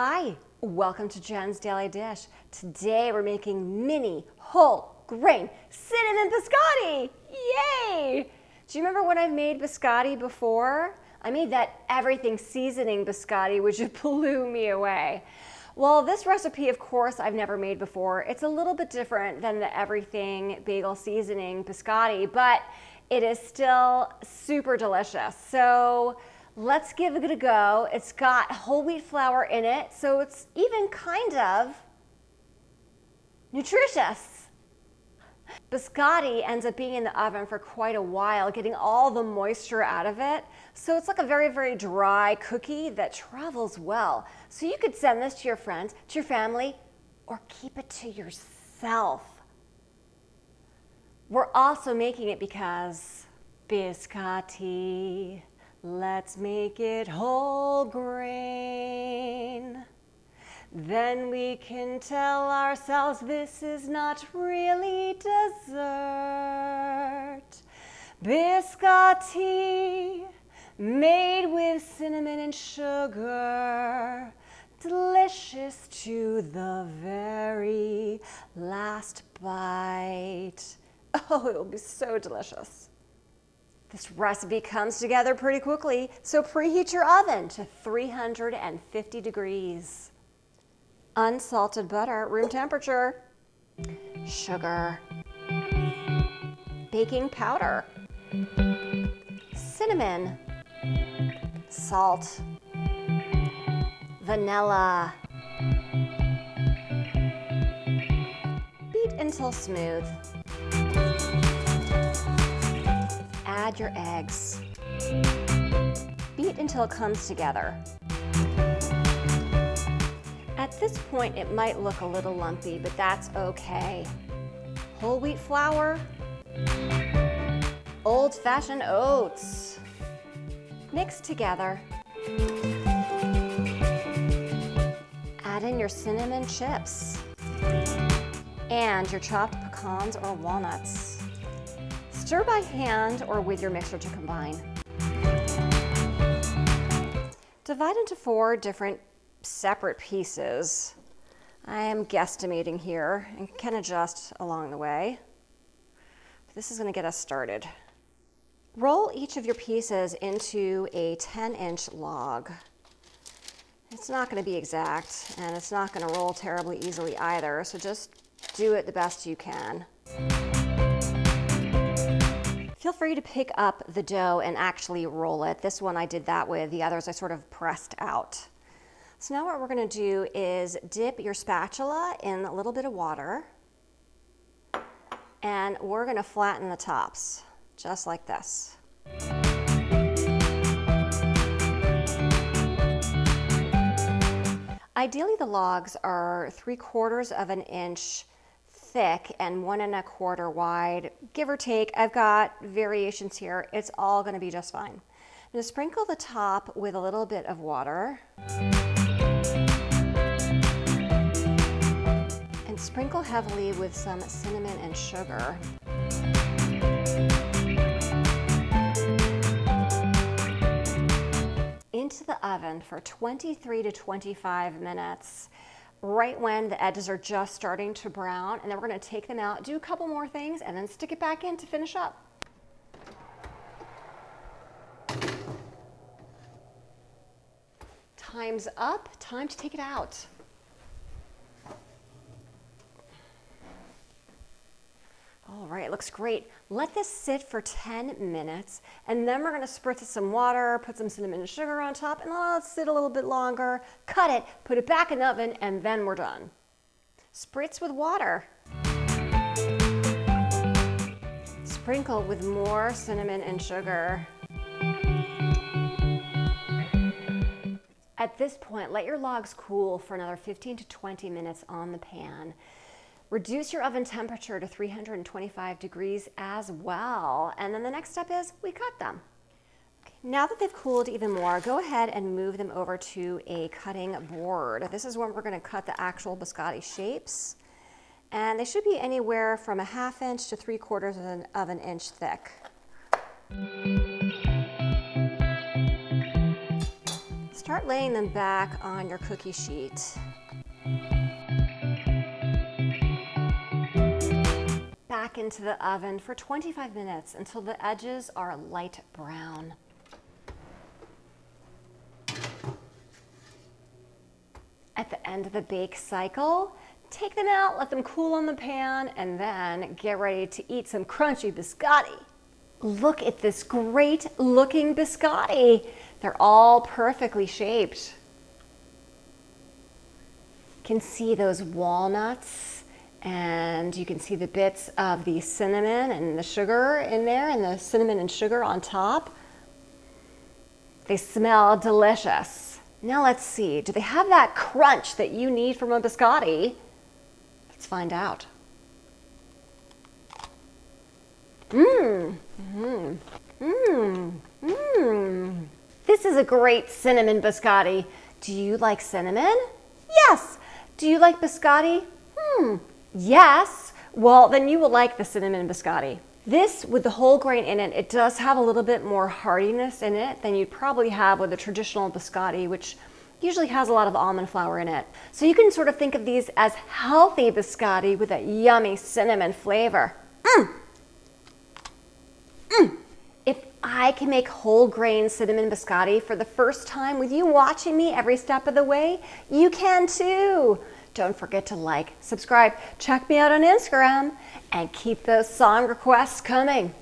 Hi, welcome to Jen's Daily Dish. Today we're making mini whole grain cinnamon biscotti. Yay! Do you remember when I've made biscotti before? I made that everything seasoning biscotti, which blew me away. Well, this recipe, of course, I've never made before. It's a little bit different than the everything bagel seasoning biscotti, but it is still super delicious. So let's give it a go. It's got whole wheat flour in it, so it's even kind of nutritious. Biscotti ends up being in the oven for quite a while, getting all the moisture out of it. So it's like a very, very dry cookie that travels well. So you could send this to your friends, to your family, or keep it to yourself. We're also making it because biscotti. Let's make it whole grain. Then we can tell ourselves this is not really dessert. Biscotti, made with cinnamon and sugar, delicious to the very last bite. Oh, it'll be so delicious. This recipe comes together pretty quickly, so preheat your oven to 350 degrees. Unsalted butter, room temperature. Sugar. Baking powder. Cinnamon. Salt. Vanilla. Beat until smooth. Add your eggs. Beat until it comes together. At this point, it might look a little lumpy, but that's okay. Whole wheat flour, old-fashioned oats. Mix together. Add in your cinnamon chips and your chopped pecans or walnuts. Stir by hand or with your mixer to combine. Divide into 4 different separate pieces. I am guesstimating here and can adjust along the way. This is going to get us started. Roll each of your pieces into a 10-inch log. It's not going to be exact, and it's not going to roll terribly easily either, so just do it the best you can. Feel free to pick up the dough and actually roll it. This one I did that with, the others I sort of pressed out. So now what we're going to do is dip your spatula in a little bit of water, and we're going to flatten the tops, just like this. Ideally, the logs are 3/4 of an inch thick and 1 1/4 wide, give or take. I've got variations here. It's all going to be just fine. I'm going to sprinkle the top with a little bit of water. And sprinkle heavily with some cinnamon and sugar. Into the oven for 23 to 25 minutes, right when the edges are just starting to brown, and then we're going to take them out, do a couple more things, and then stick it back in to finish up. Time's up, time to take it out. All right, it looks great. Let this sit for 10 minutes, and then we're going to spritz it some water, put some cinnamon and sugar on top, and let it sit a little bit longer, cut it, put it back in the oven, and then we're done. Spritz with water. Sprinkle with more cinnamon and sugar. At this point, let your logs cool for another 15 to 20 minutes on the pan. Reduce your oven temperature to 325 degrees as well. And then the next step is we cut them. Okay, now that they've cooled even more, go ahead and move them over to a cutting board. This is when we're going to cut the actual biscotti shapes. And they should be anywhere from a 1/2 inch to 3/4 of an inch thick. start laying them back on your cookie sheet. Back into the oven for 25 minutes until the edges are light brown. At the end of the bake cycle, take them out, let them cool on the pan, and then get ready to eat some crunchy biscotti. Look at this great looking biscotti. They're all perfectly shaped. You can see those walnuts, and you can see the bits of the cinnamon and the sugar in there, and the cinnamon and sugar on top. They smell delicious. Now let's see, do they have that crunch that you need from a biscotti? Let's find out. This is a great cinnamon biscotti. Do you like cinnamon? Yes. Do you like biscotti? Yes. Well, then you will like the cinnamon biscotti. This, with the whole grain in it, it does have a little bit more heartiness in it than you'd probably have with a traditional biscotti, which usually has a lot of almond flour in it. So you can sort of think of these as healthy biscotti with that yummy cinnamon flavor. If I can make whole grain cinnamon biscotti for the first time with you watching me every step of the way, you can too. Don't forget to like, subscribe, check me out on Instagram, and keep those song requests coming.